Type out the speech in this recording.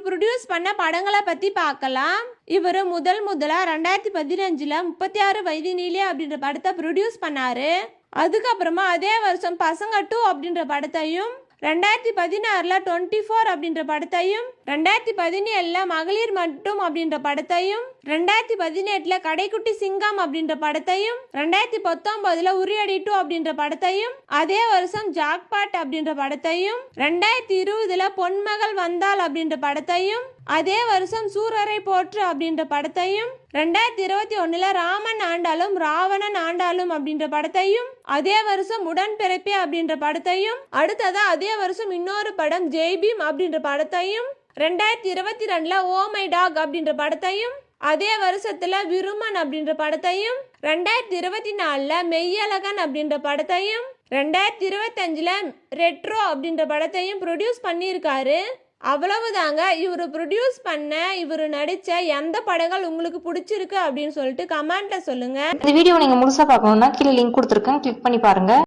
Produce பண்ண படங்களை பற்றி பார்க்கலாம். இவர் முதலா 2015 36 வயது நீலே அப்படின்ற படத்தை ப்ரொடியூஸ் பண்ணாரு. அதுக்கப்புறமா அதே வருஷம் பசங்க 2 அப்படின்ற படத்தையும், 2016 24 அப்படின்ற படத்தையும், 2017 மகளிர் மட்டும் அப்படின்ற படத்தையும், 2018 கடைக்குட்டி சிங்கம் அப்படின்ற படத்தையும், 2019 உரியடி 2 அப்படின்ற படத்தையும், அதே வருஷம் ஜாக்பாட் அப்படின்ற படத்தையும், 2020 பொன்மகள் வந்தாள் அப்படின்ற படத்தையும், அதே வருஷம் சூரரை போற்று அப்படின்ற படத்தையும், 2021 ராமன் ஆண்டாலும் ராவணன் ஆண்டாலும் அப்படின்ற படத்தையும், அதே வருஷம் உடன்பிறப்பே அப்படின்ற படத்தையும், அடுத்ததா அதே வருஷம் இன்னொரு படம் ஜெய்பீம் அப்படின்ற படத்தையும், 2022 ஓ மை டாக் அப்படின்ற படத்தையும், அதே வருஷத்துல விருமன் அப்படின்ற படத்தையும், 2024 மெய்யழகன் அப்படின்ற படத்தையும், 2025 ரெட்ரோ அப்படின்ற படத்தையும் ப்ரொடியூஸ் பண்ணியிருக்காரு. அவ்வளவுதாங்க. இவர் ப்ரொடியூஸ் பண்ண, இவர் நடித்த எந்த படங்கள் உங்களுக்கு பிடிச்சிருக்கு அப்படின்னு சொல்லிட்டு கமெண்ட்ல சொல்லுங்க. இந்த வீடியோ நீங்க முழுசா பார்க்கணும்னா கீழே லிங்க் கொடுத்துருக்கேன், கிளிக் பண்ணி பாருங்க.